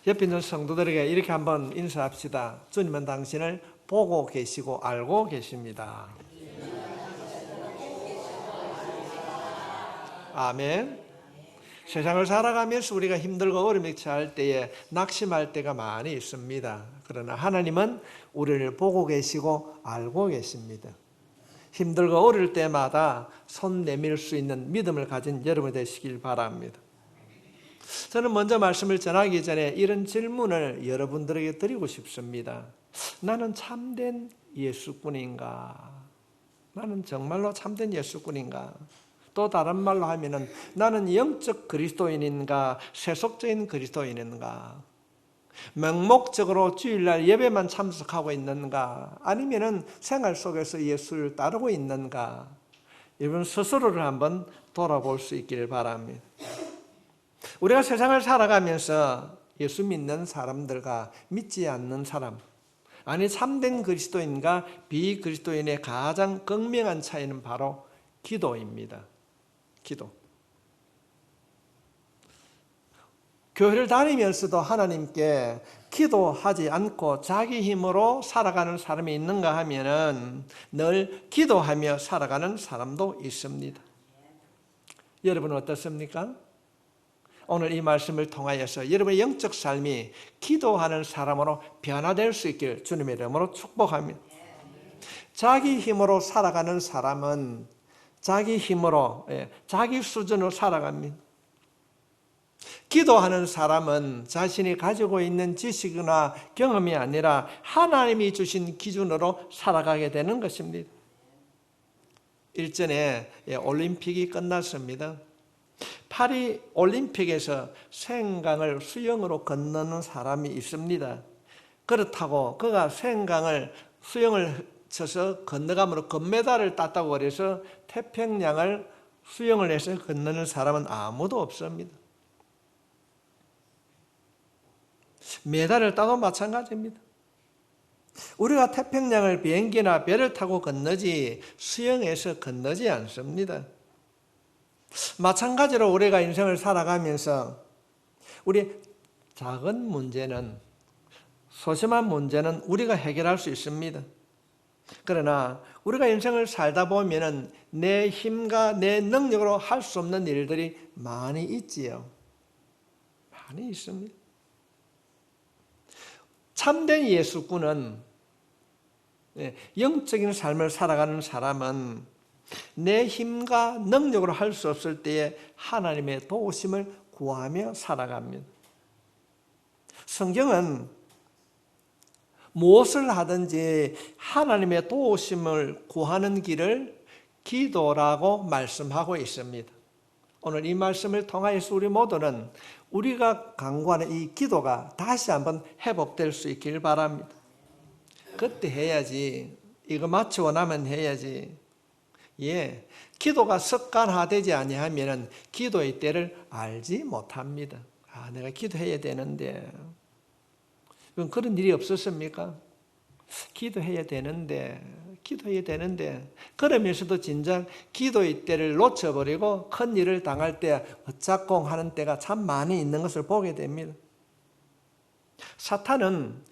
옆에 있는 성도들에게 이렇게 한번 인사합시다. 주님은 당신을 보고 계시고 알고 계십니다. 아멘. 세상을 살아가면서 우리가 힘들고 어려움에 처할 때에 낙심할 때가 많이 있습니다. 그러나 하나님은 우리를 보고 계시고 알고 계십니다. 힘들고 어려울 때마다 손 내밀 수 있는 믿음을 가진 여러분 되시길 바랍니다. 저는 먼저 말씀을 전하기 전에 이런 질문을 여러분들에게 드리고 싶습니다. 나는 참된 예수꾼인가? 나는 정말로 참된 예수꾼인가? 또 다른 말로 하면은 나는 영적 그리스도인인가? 세속적인 그리스도인인가? 맹목적으로 주일날 예배만 참석하고 있는가? 아니면은 생활 속에서 예수를 따르고 있는가? 여러분 스스로를 한번 돌아볼 수 있기를 바랍니다. 우리가 세상을 살아가면서 예수 믿는 사람들과 믿지 않는 사람, 아니 참된 그리스도인과 비그리스도인의 가장 극명한 차이는 바로 기도입니다. 기도. 교회를 다니면서도 하나님께 기도하지 않고 자기 힘으로 살아가는 사람이 있는가 하면은 늘 기도하며 살아가는 사람도 있습니다. 여러분은 어떻습니까? 오늘 이 말씀을 통하여서 여러분의 영적 삶이 기도하는 사람으로 변화될 수 있길 주님의 이름으로 축복합니다. 자기 힘으로 살아가는 사람은 자기 힘으로, 자기 수준으로 살아갑니다. 기도하는 사람은 자신이 가지고 있는 지식이나 경험이 아니라 하나님이 주신 기준으로 살아가게 되는 것입니다. 일전에 올림픽이 끝났습니다. 파리 올림픽에서 수영강을 수영으로 건너는 사람이 있습니다. 그렇다고 그가 수영을 쳐서 건너감으로 금메달을 땄다고 그래서 태평양을 수영을 해서 건너는 사람은 아무도 없습니다. 메달을 따도 마찬가지입니다. 우리가 태평양을 비행기나 배를 타고 건너지 수영해서 건너지 않습니다. 마찬가지로 우리가 인생을 살아가면서 우리 작은 문제는, 소심한 문제는 우리가 해결할 수 있습니다. 그러나 우리가 인생을 살다 보면은 내 힘과 내 능력으로 할 수 없는 일들이 많이 있지요. 많이 있습니다. 참된 예수꾼은, 영적인 삶을 살아가는 사람은 내 힘과 능력으로 할 수 없을 때에 하나님의 도우심을 구하며 살아갑니다. 성경은 무엇을 하든지 하나님의 도우심을 구하는 길을 기도라고 말씀하고 있습니다. 오늘 이 말씀을 통하여서 우리 모두는 우리가 강구하는 이 기도가 다시 한번 회복될 수 있길 바랍니다. 그때 해야지, 이거 마치고 나면 해야지. 기도가 습관화되지 아니하면 기도의 때를 알지 못합니다. 내가 기도해야 되는데, 그런 일이 없었습니까? 기도해야 되는데 그러면서도 진작 기도의 때를 놓쳐버리고 큰 일을 당할 때 어짝공 하는 때가 참 많이 있는 것을 보게 됩니다. 사탄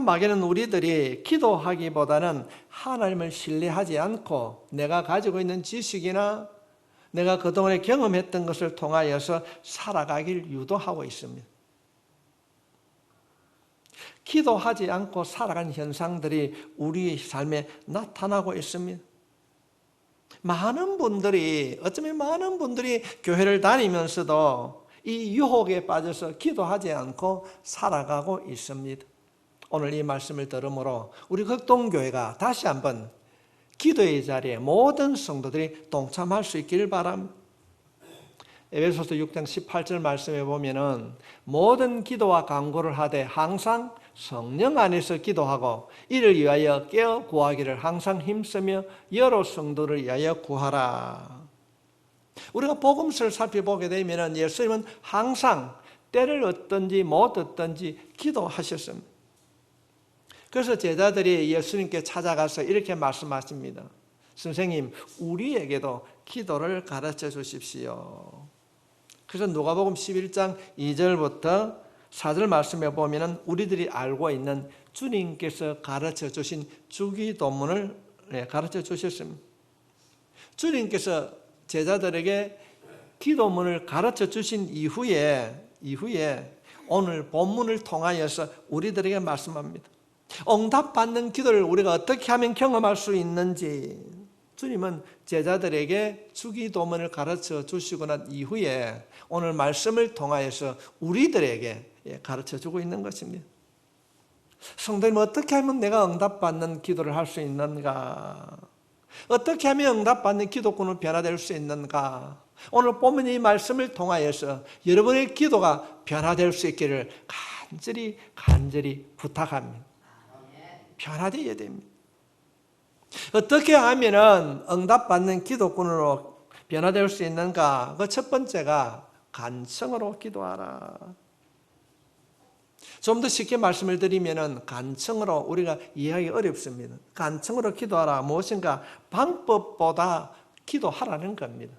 마귀는 우리들이 기도하기보다는 하나님을 신뢰하지 않고 내가 가지고 있는 지식이나 내가 그동안에 경험했던 것을 통하여서 살아가길 유도하고 있습니다. 기도하지 않고 살아가는 현상들이 우리 삶에 나타나고 있습니다. 어쩌면 많은 분들이 교회를 다니면서도 이 유혹에 빠져서 기도하지 않고 살아가고 있습니다. 오늘 이 말씀을 들으므로 우리 극동교회가 다시 한번 기도의 자리에 모든 성도들이 동참할 수 있기를 바랍니다. 에베소서 6장 18절 말씀에 보면은 모든 기도와 간구를 하되 항상 성령 안에서 기도하고 이를 위하여 깨어 구하기를 항상 힘쓰며 여러 성도를 위하여 구하라. 우리가 복음서를 살펴보게 되면 예수님은 항상 때를 얻든지 못 얻든지 기도하셨습니다. 그래서 제자들이 예수님께 찾아가서 이렇게 말씀하십니다. 선생님, 우리에게도 기도를 가르쳐 주십시오. 그래서 누가복음 11장 2절부터 4절 말씀에 보면은 우리들이 알고 있는 주님께서 가르쳐 주신 주기도문을 가르쳐 주셨습니다. 주님께서 제자들에게 기도문을 가르쳐 주신 이후에 오늘 본문을 통하여서 우리들에게 말씀합니다. 응답받는 기도를 우리가 어떻게 하면 경험할 수 있는지 주님은 제자들에게 주기도문을 가르쳐 주시고 난 이후에 오늘 말씀을 통하여서 우리들에게 가르쳐 주고 있는 것입니다. 성도님, 어떻게 하면 내가 응답받는 기도를 할 수 있는가? 어떻게 하면 응답받는 기도꾼으로 변화될 수 있는가? 오늘 보면 이 말씀을 통하여서 여러분의 기도가 변화될 수 있기를 간절히 부탁합니다. 변화되어야 됩니다. 어떻게 하면 응답받는 기도꾼으로 변화될 수 있는가? 그 첫 번째가 간청으로 기도하라. 좀 더 쉽게 말씀을 드리면 간청으로 우리가 이해하기 어렵습니다. 간청으로 기도하라. 무엇인가 방법보다 기도하라는 겁니다.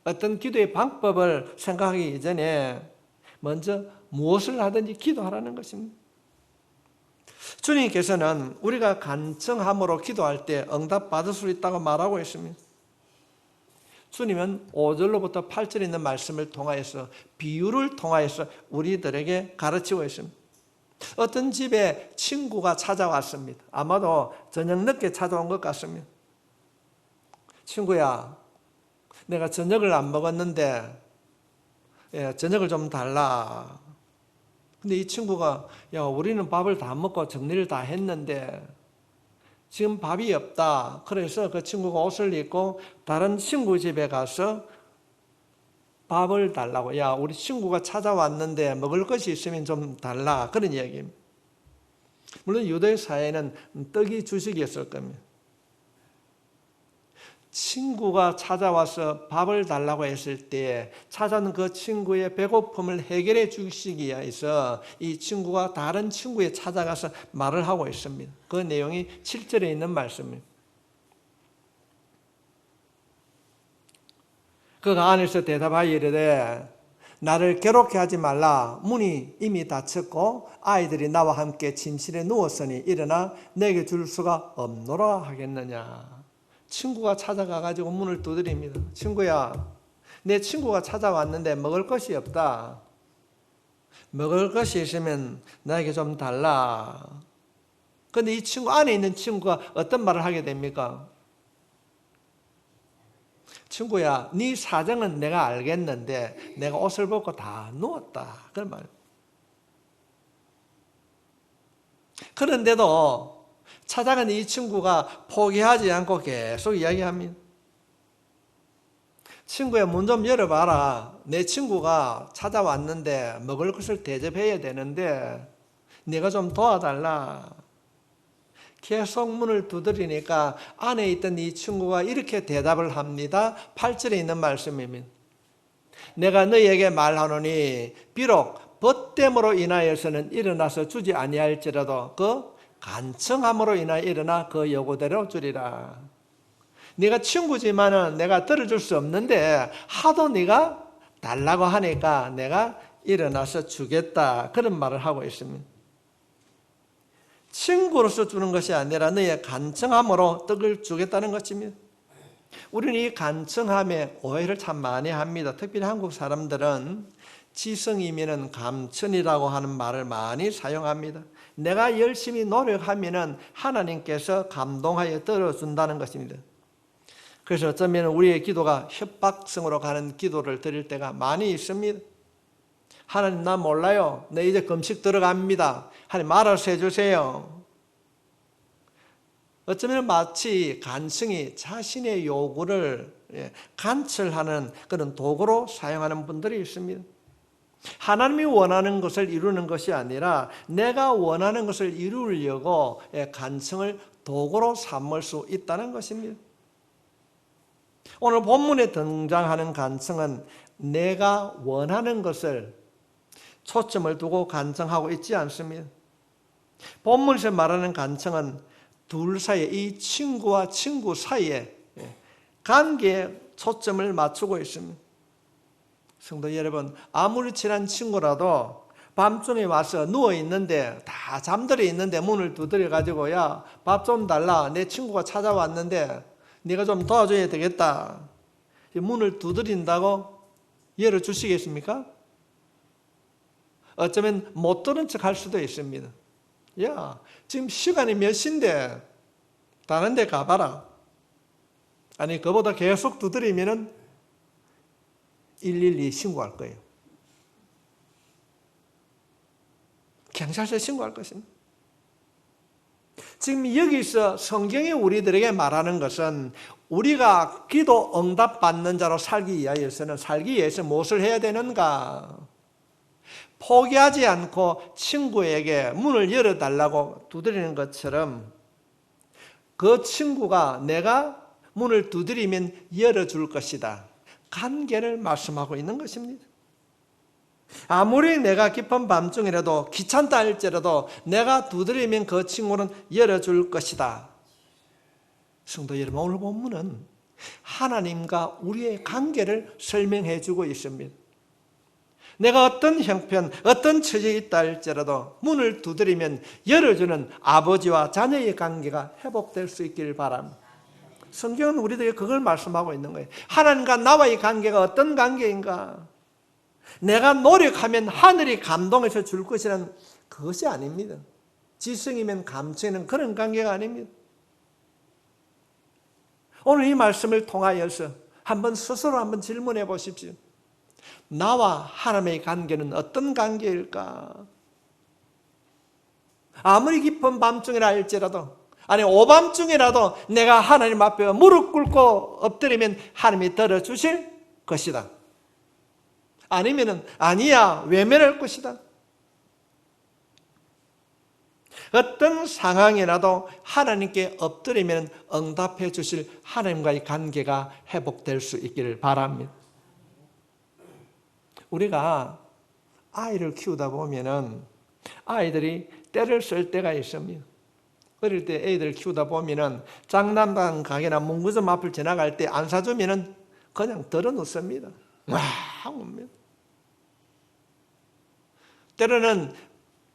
어떤 기도의 방법을 생각하기 이전에 먼저 무엇을 하든지 기도하라는 것입니다. 주님께서는 우리가 간청함으로 기도할 때 응답받을 수 있다고 말하고 있습니다. 주님은 5절로부터 8절에 있는 말씀을 통하여서 비유를 통하여서 우리들에게 가르치고 있습니다. 어떤 집에 친구가 찾아왔습니다. 아마도 저녁 늦게 찾아온 것 같습니다. 친구야, 내가 저녁을 안 먹었는데 저녁을 좀 달라. 근데 이 친구가 우리는 밥을 다 먹고 정리를 다 했는데 지금 밥이 없다. 그래서 그 친구가 옷을 입고 다른 친구 집에 가서 밥을 달라고. 우리 친구가 찾아왔는데 먹을 것이 있으면 좀 달라. 그런 이야기입니다. 물론 유대 사회는 떡이 주식이었을 겁니다. 친구가 찾아와서 밥을 달라고 했을 때 찾아온 그 친구의 배고픔을 해결해 주시기 위해서 이 친구가 다른 친구에 찾아가서 말을 하고 있습니다. 그 내용이 7절에 있는 말씀입니다. 그가 안에서 대답하여 이르되 나를 괴롭게 하지 말라. 문이 이미 닫혔고 아이들이 나와 함께 침실에 누웠으니 일어나 내게 줄 수가 없노라 하겠느냐. 친구가 찾아가가지고 문을 두드립니다. 친구야, 내 친구가 찾아왔는데 먹을 것이 없다. 먹을 것이 있으면 나에게 좀 달라. 그런데 이 친구 안에 있는 친구가 어떤 말을 하게 됩니까? 친구야, 네 사정은 내가 알겠는데 내가 옷을 벗고 다 누웠다. 그런 말. 그런데도 찾아간 이 친구가 포기하지 않고 계속 이야기합니다. 친구야, 문 좀 열어봐라. 내 친구가 찾아왔는데 먹을 것을 대접해야 되는데 네가 좀 도와달라. 계속 문을 두드리니까 안에 있던 이 친구가 이렇게 대답을 합니다. 8절에 있는 말씀입니다. 내가 너희에게 말하노니 비록 벗됨으로 인하여서는 일어나서 주지 아니할지라도 그 간청함으로 인하여 일어나 그 요구대로 주리라. 네가 친구지만은 내가 들어줄 수 없는데 하도 네가 달라고 하니까 내가 일어나서 주겠다. 그런 말을 하고 있습니다. 친구로서 주는 것이 아니라 너의 간청함으로 떡을 주겠다는 것입니다. 우리는 이 간청함에 오해를 참 많이 합니다. 특별히 한국 사람들은 지성이면은 감천이라고 하는 말을 많이 사용합니다. 내가 열심히 노력하면은 하나님께서 감동하여 들어준다는 것입니다. 그래서 어쩌면 우리의 기도가 협박성으로 가는 기도를 드릴 때가 많이 있습니다. 하나님, 나 몰라요. 내 이제 금식 들어갑니다. 하나님 알아서 해주세요. 어쩌면 마치 간청이 자신의 요구를 관철하는 그런 도구로 사용하는 분들이 있습니다. 하나님이 원하는 것을 이루는 것이 아니라 내가 원하는 것을 이루려고 간청을 도구로 삼을 수 있다는 것입니다. 오늘 본문에 등장하는 간청은 내가 원하는 것을 초점을 두고 간청하고 있지 않습니다. 본문에서 말하는 간청은 둘 사이에, 이 친구와 친구 사이에 관계에 초점을 맞추고 있습니다. 성도 여러분, 아무리 친한 친구라도 밤중에 와서 누워있는데 다 잠들어 있는데 문을 두드려 가지고 야, 밥 좀 달라. 내 친구가 찾아왔는데 네가 좀 도와줘야 되겠다. 문을 두드린다고 열어주시겠습니까? 어쩌면 못 들은 척 할 수도 있습니다. 야, 지금 시간이 몇 시인데 다른 데 가봐라. 아니, 그보다 계속 두드리면은 112 신고할 거예요. 경찰서에 신고할 것입니다. 지금 여기서 성경이 우리들에게 말하는 것은 우리가 기도 응답 받는 자로 살기 위해서 무엇을 해야 되는가? 포기하지 않고 친구에게 문을 열어달라고 두드리는 것처럼 그 친구가 내가 문을 두드리면 열어줄 것이다. 관계를 말씀하고 있는 것입니다. 아무리 내가 깊은 밤중이라도 귀찮다 할지라도 내가 두드리면 그 친구는 열어줄 것이다. 성도 여러분, 오늘 본문은 하나님과 우리의 관계를 설명해 주고 있습니다. 내가 어떤 형편, 어떤 처지에 있다 할지라도 문을 두드리면 열어주는 아버지와 자녀의 관계가 회복될 수 있기를 바랍니다. 성경은 우리들에게 그걸 말씀하고 있는 거예요. 하나님과 나와의 관계가 어떤 관계인가? 내가 노력하면 하늘이 감동해서 줄 것이라는 그것이 아닙니다. 지성이면 감추는 그런 관계가 아닙니다. 오늘 이 말씀을 통하여서 스스로 한번 질문해 보십시오. 나와 하나님의 관계는 어떤 관계일까? 아무리 깊은 밤중이라 할지라도, 아니 오밤중이라도 내가 하나님 앞에 무릎 꿇고 엎드리면 하나님이 들어주실 것이다. 아니면은 아니야, 외면할 것이다. 어떤 상황이라도 하나님께 엎드리면 응답해 주실 하나님과의 관계가 회복될 수 있기를 바랍니다. 우리가 아이를 키우다 보면은 아이들이 때를 쓸 때가 있습니다. 어릴 때 애들 키우다 보면은 장난감 가게나 문구점 앞을 지나갈 때 안 사주면은 그냥 덜어놓습니다. 와, 옵니다. 때로는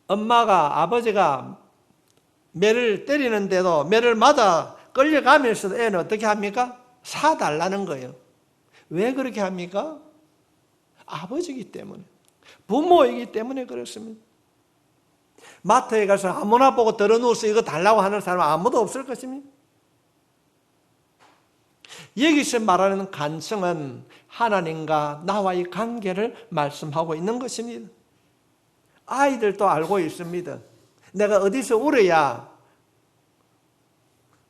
엄마가, 아버지가 매를 때리는데도 매를 맞아 끌려가면서도 애는 어떻게 합니까? 사달라는 거예요. 왜 그렇게 합니까? 아버지이기 때문에, 부모이기 때문에 그렇습니다. 마트에 가서 아무나 보고 들어누워서 이거 달라고 하는 사람은 아무도 없을 것입니다. 여기서 말하는 간청은 하나님과 나와의 관계를 말씀하고 있는 것입니다. 아이들도 알고 있습니다. 내가 어디서 울어야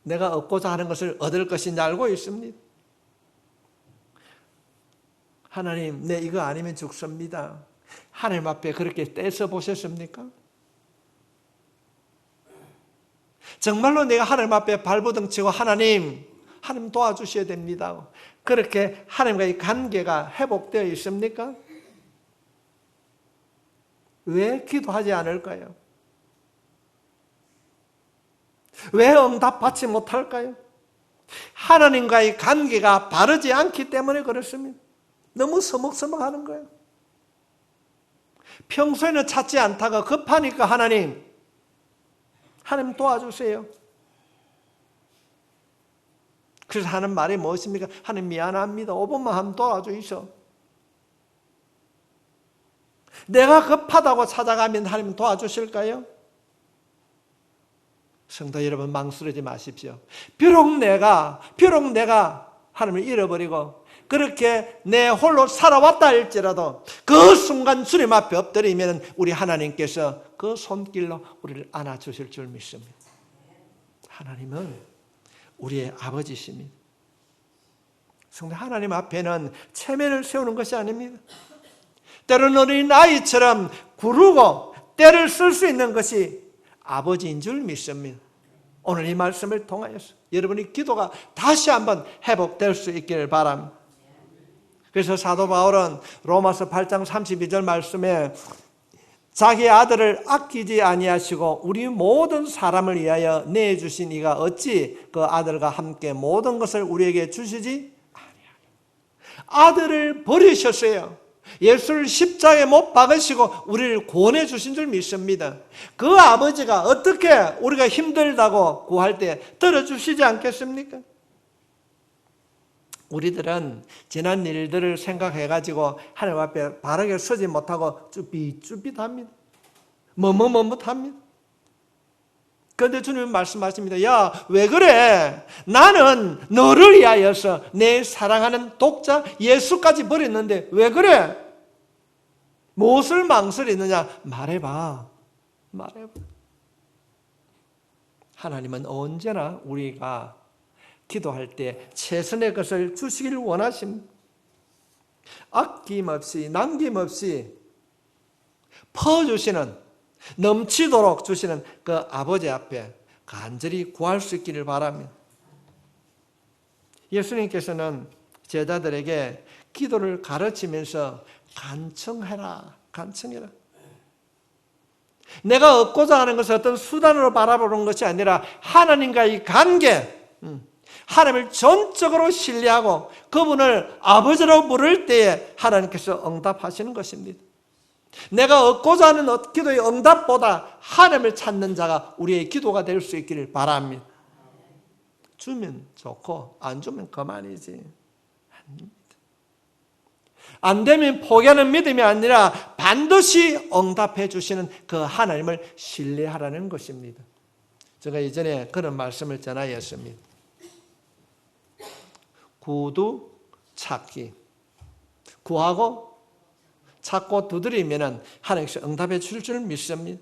내가 얻고자 하는 것을 얻을 것인지 알고 있습니다. 하나님, 내 이거 아니면 죽습니다. 하나님 앞에 그렇게 떼서 보셨습니까? 정말로 내가 하나님 앞에 발버둥 치고 하나님 도와주셔야 됩니다. 그렇게 하나님과의 관계가 회복되어 있습니까? 왜 기도하지 않을까요? 왜 응답받지 못할까요? 하나님과의 관계가 바르지 않기 때문에 그렇습니다. 너무 서먹서먹하는 거예요. 평소에는 찾지 않다가 급하니까 하나님 도와주세요. 그래서 하는 말이 무엇입니까? 하나님 미안합니다. 5분만 하면 도와주이소. 내가 급하다고 찾아가면 하나님 도와주실까요? 성도 여러분, 망설이지 마십시오. 비록 내가 하나님을 잃어버리고 그렇게 내 홀로 살아왔다 할지라도 그 순간 주님 앞에 엎드리면 우리 하나님께서 그 손길로 우리를 안아주실 줄 믿습니다. 하나님은 우리의 아버지십니다. 성도, 하나님 앞에는 체면을 세우는 것이 아닙니다. 때로는 어린 아이처럼 구르고 때를 쓸 수 있는 것이 아버지인 줄 믿습니다. 오늘 이 말씀을 통하여서 여러분의 기도가 다시 한번 회복될 수 있기를 바랍니다. 그래서 사도 바울은 로마서 8장 32절 말씀에 자기 아들을 아끼지 아니하시고 우리 모든 사람을 위하여 내주신 이가 어찌 그 아들과 함께 모든 것을 우리에게 주시지 아니하겠느냐. 아들을 버리셨어요. 예수를 십자가에 못 박으시고 우리를 구원해 주신 줄 믿습니다. 그 아버지가 어떻게 우리가 힘들다고 구할 때 들어주시지 않겠습니까? 우리들은 지난 일들을 생각해가지고 하나님 앞에 바르게 서지 못하고 쭈삣쭈삣합니다. 머뭇머뭇합니다. 그런데 주님은 말씀하십니다. 야, 왜 그래? 나는 너를 위하여서 내 사랑하는 독자 예수까지 버렸는데 왜 그래? 무엇을 망설이느냐? 말해봐. 하나님은 언제나 우리가 기도할 때 최선의 것을 주시기를 원하십니다. 아낌없이 남김없이 퍼주시는, 넘치도록 주시는 그 아버지 앞에 간절히 구할 수 있기를 바랍니다. 예수님께서는 제자들에게 기도를 가르치면서 간청해라. 내가 얻고자 하는 것을 어떤 수단으로 바라보는 것이 아니라 하나님과의 관계, 하나님을 전적으로 신뢰하고 그분을 아버지로 부를 때에 하나님께서 응답하시는 것입니다. 내가 얻고자 하는 기도의 응답보다 하나님을 찾는 자가 우리의 기도가 될 수 있기를 바랍니다. 주면 좋고 안 주면 그만이지. 안 되면 포기하는 믿음이 아니라 반드시 응답해 주시는 그 하나님을 신뢰하라는 것입니다. 제가 이전에 그런 말씀을 전하였습니다. 구두 찾기, 구하고 찾고 두드리면 하나님께서 응답해 주실 줄 믿습니다.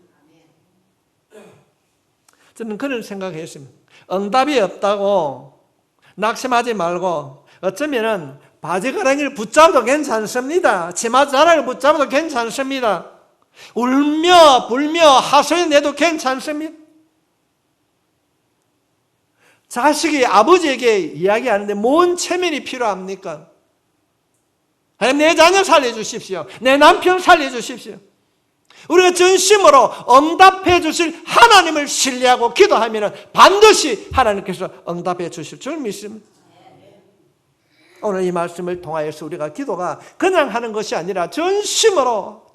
저는 그런 생각했습니다. 응답이 없다고 낙심하지 말고 어쩌면 바지가랑이를 붙잡아도 괜찮습니다. 치마자락을 붙잡아도 괜찮습니다. 울며 불며 하소연해도 괜찮습니다. 자식이 아버지에게 이야기하는데 뭔 체면이 필요합니까? 하나님, 내 자녀 살려주십시오. 내 남편 살려주십시오. 우리가 전심으로 응답해 주실 하나님을 신뢰하고 기도하면 반드시 하나님께서 응답해 주실 줄 믿습니다. 오늘 이 말씀을 통하여서 우리가 기도가 그냥 하는 것이 아니라 전심으로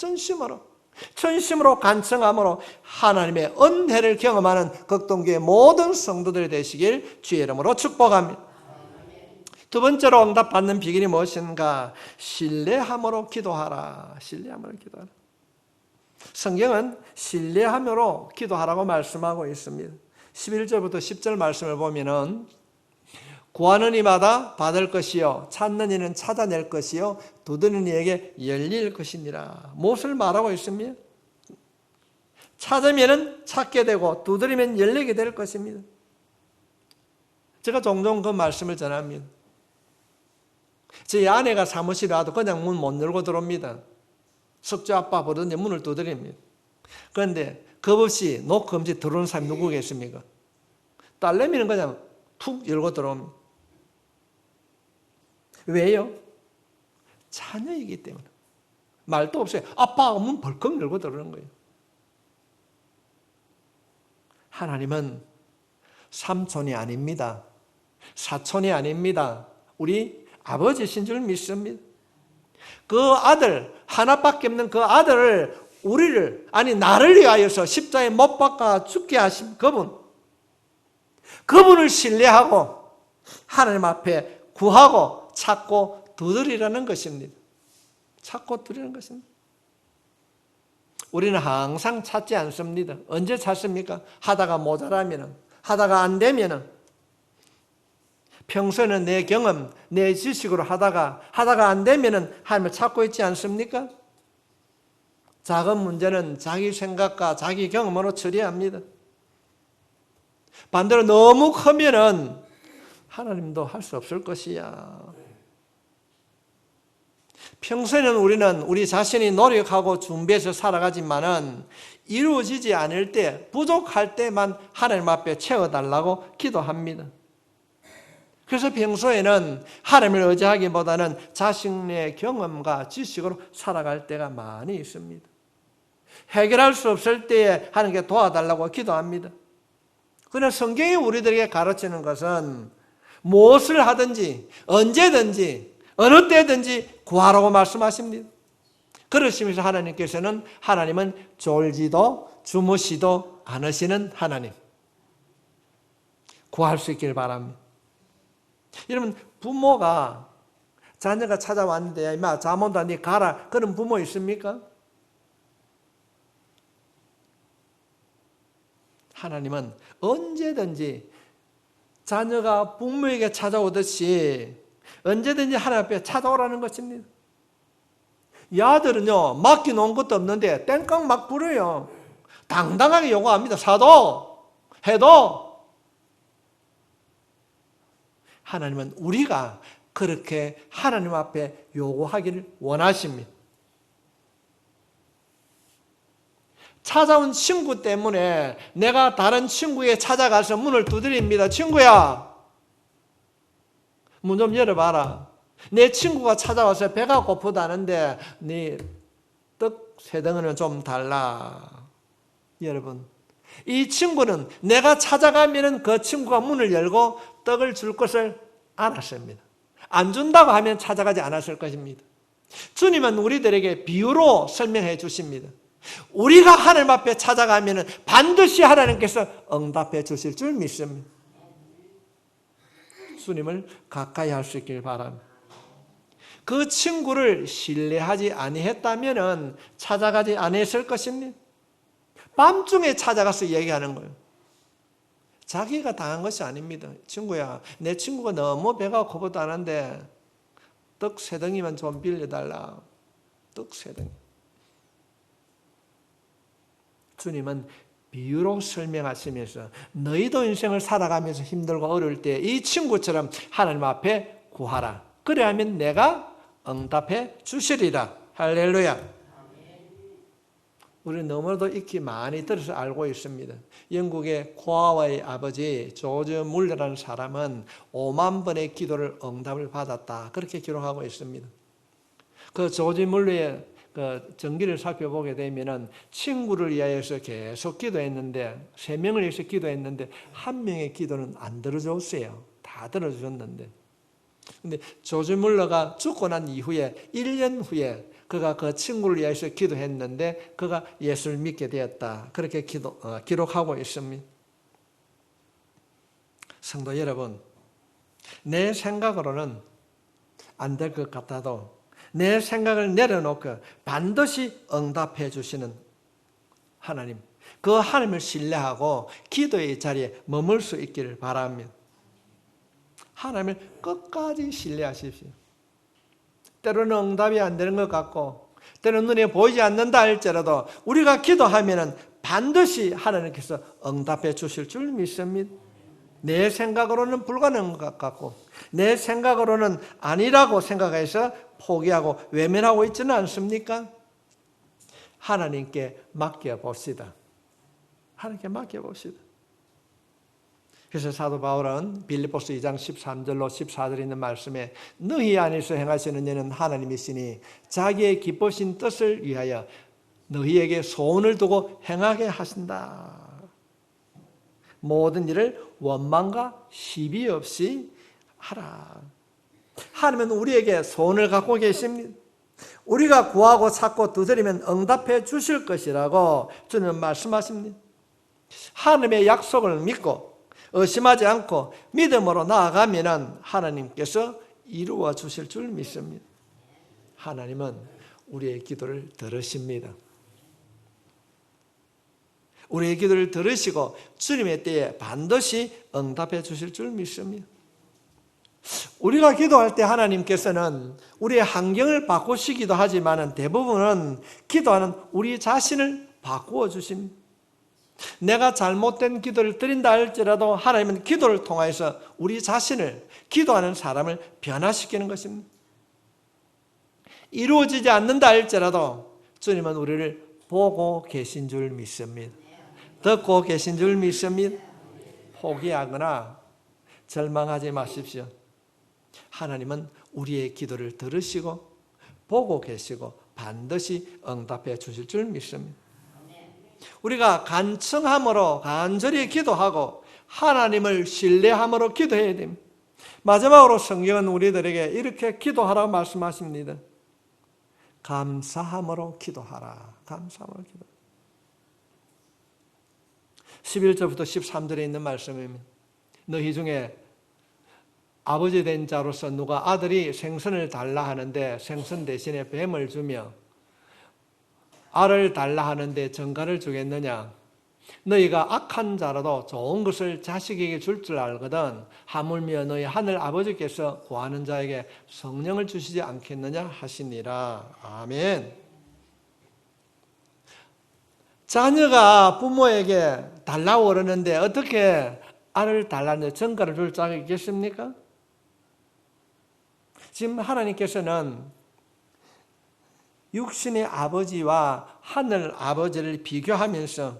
간청함으로 하나님의 은혜를 경험하는 극동교의 모든 성도들이 되시길 주의 이름으로 축복합니다. 두 번째로 응답받는 비결이 무엇인가? 신뢰함으로 기도하라. 성경은 신뢰함으로 기도하라고 말씀하고 있습니다. 11절부터 10절 말씀을 보면은 구하는 이마다 받을 것이요 찾는 이는 찾아낼 것이요 두드리는 이에게 열릴 것이니라. 무엇을 말하고 있습니까? 찾으면 찾게 되고 두드리면 열리게 될 것입니다. 제가 종종 그 말씀을 전합니다. 제 아내가 사무실에 와도 그냥 문 못 열고 들어옵니다. 석주 아빠 부르는데 문을 두드립니다. 그런데 겁없이 노크 없이 들어오는 사람이 누구 계십니까? 딸내미는 그냥 툭 열고 들어옵니다. 왜요? 자녀이기 때문에. 말도 없어요. 아빠가 문 벌컥 열고 들어오는 거예요. 하나님은 삼촌이 아닙니다. 사촌이 아닙니다. 우리 아버지신 줄 믿습니다. 그 아들, 하나밖에 없는 그 아들을 나를 위하여서 십자가에 못 박아 죽게 하신 그분을 신뢰하고 하나님 앞에 구하고 찾고 두드리라는 것입니다. 우리는 항상 찾지 않습니다. 언제 찾습니까? 하다가 모자라면, 하다가 안 되면, 평소에는 내 경험, 내 지식으로 하다가 안 되면 하나님을 찾고 있지 않습니까? 작은 문제는 자기 생각과 자기 경험으로 처리합니다. 반대로 너무 크면은 하나님도 할 수 없을 것이야. 평소에는 우리는 우리 자신이 노력하고 준비해서 살아가지만은 이루어지지 않을 때, 부족할 때만 하나님 앞에 채워달라고 기도합니다. 그래서 평소에는 하나님을 의지하기보다는 자신의 경험과 지식으로 살아갈 때가 많이 있습니다. 해결할 수 없을 때에 하나님께 도와달라고 기도합니다. 그러나 성경이 우리들에게 가르치는 것은 무엇을 하든지 언제든지 어느 때든지 구하라고 말씀하십니다. 그러시면서 하나님은 졸지도 주무시도 않으시는 하나님. 구할 수 있길 바랍니다. 여러분, 부모가 자녀가 찾아왔는데 임마 잠 온다 니 가라 그런 부모 있습니까? 하나님은 언제든지 자녀가 부모에게 찾아오듯이 언제든지 하나님 앞에 찾아오라는 것입니다. 이 아들은요 맡겨놓은 것도 없는데 땡깡 막 부려요. 당당하게 요구합니다. 사도 해도. 하나님은 우리가 그렇게 하나님 앞에 요구하기를 원하십니다. 찾아온 친구 때문에 내가 다른 친구에게 찾아가서 문을 두드립니다. 친구야, 문 좀 열어봐라. 내 친구가 찾아와서 배가 고프다는데 네 떡 3덩이는 좀 달라. 여러분, 이 친구는 내가 찾아가면 그 친구가 문을 열고 떡을 줄 것을 알았습니다. 안 준다고 하면 찾아가지 않았을 것입니다. 주님은 우리들에게 비유로 설명해 주십니다. 우리가 하나님 앞에 찾아가면 반드시 하나님께서 응답해 주실 줄 믿습니다. 주님을 가까이 할 수 있길 바랍니다. 그 친구를 신뢰하지 아니했다면 찾아가지 않았을 것입니다. 밤중에 찾아가서 얘기하는 거예요. 자기가 당한 것이 아닙니다. 친구야, 내 친구가 너무 배가 고프다는데 떡 3덩이만 좀 빌려달라. 떡 3덩이. 주님은 비유로 설명하시면서 너희도 인생을 살아가면서 힘들고 어려울 때 이 친구처럼 하나님 앞에 구하라. 그래야면 내가 응답해 주시리라. 할렐루야. 우리는 너무나도 익히 많이 들어서 알고 있습니다. 영국의 코아와의 아버지 조지 물러라는 사람은 5만 번의 기도를 응답을 받았다. 그렇게 기록하고 있습니다. 그 조지 물러의 그 전기를 살펴보게 되면은 친구를 위하여서 계속 기도했는데 3명을 위해서 기도했는데 1명의 기도는 안 들어줬어요. 다 들어주셨는데. 근데 조지 물러가 죽고 난 이후에 1년 후에 그가 그 친구를 위해서 기도했는데 그가 예수를 믿게 되었다. 그렇게 기록하고 있습니다. 성도 여러분, 내 생각으로는 안 될 것 같아도 내 생각을 내려놓고 반드시 응답해 주시는 하나님, 그 하나님을 신뢰하고 기도의 자리에 머물 수 있기를 바랍니다. 하나님을 끝까지 신뢰하십시오. 때로는 응답이 안 되는 것 같고 때로는 눈에 보이지 않는다 할지라도 우리가 기도하면 반드시 하나님께서 응답해 주실 줄 믿습니다. 내 생각으로는 불가능한 것 같고 내 생각으로는 아니라고 생각해서 포기하고 외면하고 있지는 않습니까? 하나님께 맡겨봅시다. 하나님께 맡겨봅시다. 그래서 사도 바울은 빌립보서 2장 13절로 14절에 있는 말씀에 너희 안에서 행하시는 일은 하나님이시니 자기의 기쁘신 뜻을 위하여 너희에게 소원을 두고 행하게 하신다. 모든 일을 원망과 시비 없이 하라. 하나님은 우리에게 소원을 갖고 계십니다. 우리가 구하고 찾고 두드리면 응답해 주실 것이라고 주님은 말씀하십니다. 하나님의 약속을 믿고 의심하지 않고 믿음으로 나아가면 하나님께서 이루어 주실 줄 믿습니다. 하나님은 우리의 기도를 들으십니다. 우리의 기도를 들으시고 주님의 때에 반드시 응답해 주실 줄 믿습니다. 우리가 기도할 때 하나님께서는 우리의 환경을 바꾸시기도 하지만 대부분은 기도하는 우리 자신을 바꾸어 주십니다. 내가 잘못된 기도를 드린다 할지라도 하나님은 기도를 통해서 우리 자신을, 기도하는 사람을 변화시키는 것입니다. 이루어지지 않는다 할지라도 주님은 우리를 보고 계신 줄 믿습니다. 듣고 계신 줄 믿습니다. 포기하거나 절망하지 마십시오. 하나님은 우리의 기도를 들으시고 보고 계시고 반드시 응답해 주실 줄 믿습니다. 우리가 간청함으로 간절히 기도하고 하나님을 신뢰함으로 기도해야 됩니다. 마지막으로 성경은 우리들에게 이렇게 기도하라고 말씀하십니다. 감사함으로 기도하라. 감사함으로 기도. 11절부터 13절에 있는 말씀입니다. 너희 중에 아버지 된 자로서 누가 아들이 생선을 달라 하는데 생선 대신에 뱀을 주며 알을 달라 하는데 정갈을 주겠느냐? 너희가 악한 자라도 좋은 것을 자식에게 줄 줄 알거든 하물며 너희 하늘 아버지께서 구하는 자에게 성령을 주시지 않겠느냐 하시니라. 아멘. 자녀가 부모에게 달라고 그러는데 어떻게 알을 달라는데 정갈을 줄 자가 있겠습니까? 지금 하나님께서는 육신의 아버지와 하늘 아버지를 비교하면서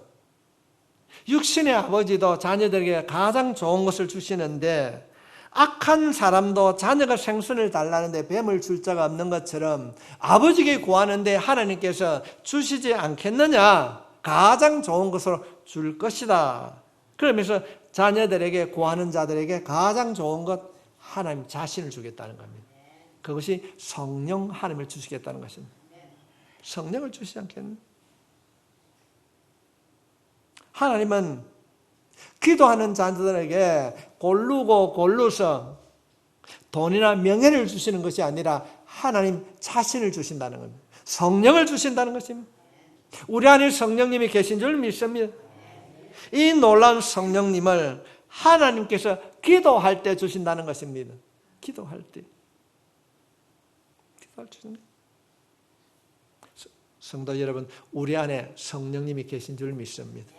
육신의 아버지도 자녀들에게 가장 좋은 것을 주시는데 악한 사람도 자녀가 생선을 달라는데 뱀을 줄 자가 없는 것처럼 아버지께 구하는데 하나님께서 주시지 않겠느냐? 가장 좋은 것으로 줄 것이다. 그러면서 자녀들에게 구하는 자들에게 가장 좋은 것 하나님 자신을 주겠다는 겁니다. 그것이 성령 하나님을 주시겠다는 것입니다. 성령을 주시지 않겠느냐? 하나님은 기도하는 자들에게 고르고 골라서 돈이나 명예를 주시는 것이 아니라 하나님 자신을 주신다는 겁니다. 성령을 주신다는 것입니다. 우리 안에 성령님이 계신 줄 믿습니다. 이 놀라운 성령님을 하나님께서 기도할 때 주신다는 것입니다. 기도할 때. 기도할 때 주신다. 성도 여러분, 우리 안에 성령님이 계신 줄 믿습니다.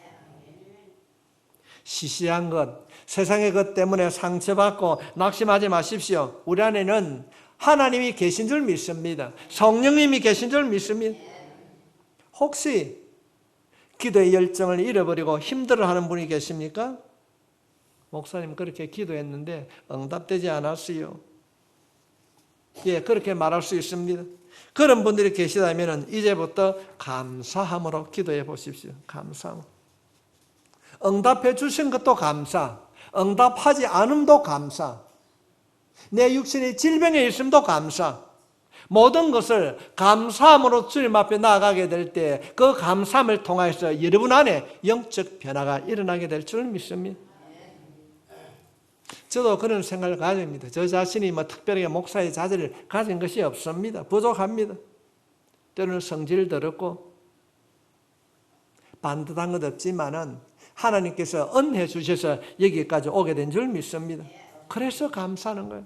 시시한 것, 세상의 것 때문에 상처받고 낙심하지 마십시오. 우리 안에는 하나님이 계신 줄 믿습니다. 성령님이 계신 줄 믿습니다. 혹시 기도의 열정을 잃어버리고 힘들어하는 분이 계십니까? 목사님 그렇게 기도했는데 응답되지 않았어요. 예, 그렇게 말할 수 있습니다. 그런 분들이 계시다면 이제부터 감사함으로 기도해 보십시오. 감사함. 응답해 주신 것도 감사, 응답하지 않음도 감사, 내 육신의 질병에 있음도 감사, 모든 것을 감사함으로 주님 앞에 나아가게 될 때 그 감사함을 통해서 여러분 안에 영적 변화가 일어나게 될 줄 믿습니다. 저도 그런 생각을 가집니다. 저 자신이 특별하게 목사의 자질을 가진 것이 없습니다. 부족합니다. 때로는 성질 더럽고 반듯한 것 없지만은 하나님께서 은혜 주셔서 여기까지 오게 된 줄 믿습니다. 그래서 감사하는 거예요.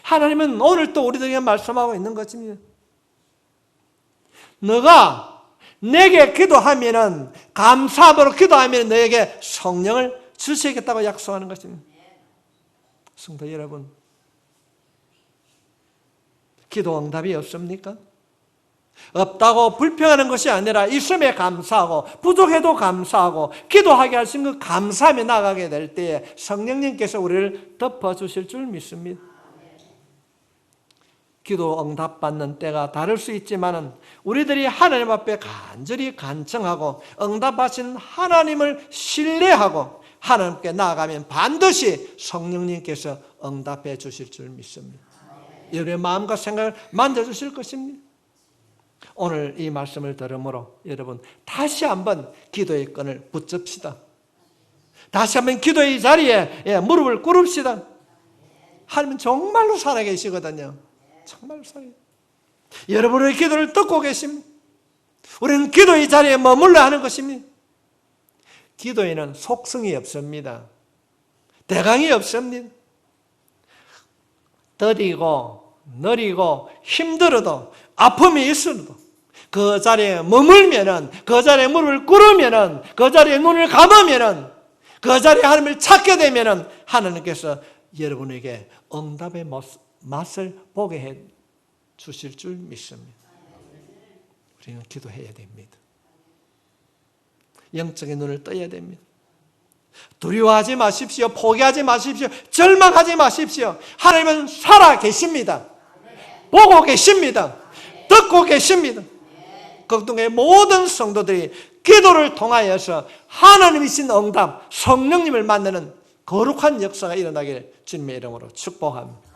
하나님은 오늘 또 우리들에게 말씀하고 있는 것입니다. 너가 내게 기도하면은, 감사함으로 기도하면 너에게 성령을 주시겠다고 약속하는 것입니다. 성도 여러분, 기도 응답이 없습니까? 없다고 불평하는 것이 아니라 있음에 감사하고 부족해도 감사하고 기도하게 하신 그 감사함에 나가게 될 때에 성령님께서 우리를 덮어주실 줄 믿습니다. 기도 응답받는 때가 다를 수 있지만 우리들이 하나님 앞에 간절히 간청하고 응답하신 하나님을 신뢰하고 하나님께 나아가면 반드시 성령님께서 응답해 주실 줄 믿습니다. 여러분의 마음과 생각을 만져주실 것입니다. 오늘 이 말씀을 들으므로 여러분 다시 한번 기도의 끈을 붙잡시다. 다시 한번 기도의 자리에 무릎을 꿇읍시다. 하나님은 정말로 살아계시거든요. 정말로 살아계시거든요. 여러분의 기도를 듣고 계십니다. 우리는 기도의 자리에 머물러 하는 것입니다. 기도에는 속성이 없습니다. 대강이 없습니다. 더디고 느리고 힘들어도 아픔이 있어도 그 자리에 머물면은, 그 자리에 무릎을 꿇으면은, 그 자리에 눈을 감으면은, 그 자리에 하나님을 찾게 되면은 하나님께서 여러분에게 응답의 맛을 보게 해 주실 줄 믿습니다. 우리는 기도해야 됩니다. 영적인 눈을 떠야 됩니다. 두려워하지 마십시오. 포기하지 마십시오. 절망하지 마십시오. 하나님은 살아 계십니다. 보고 계십니다. 듣고 계십니다. 걱정의 모든 성도들이 기도를 통하여서 하나님이신 응답, 성령님을 만나는 거룩한 역사가 일어나길 주님의 이름으로 축복합니다.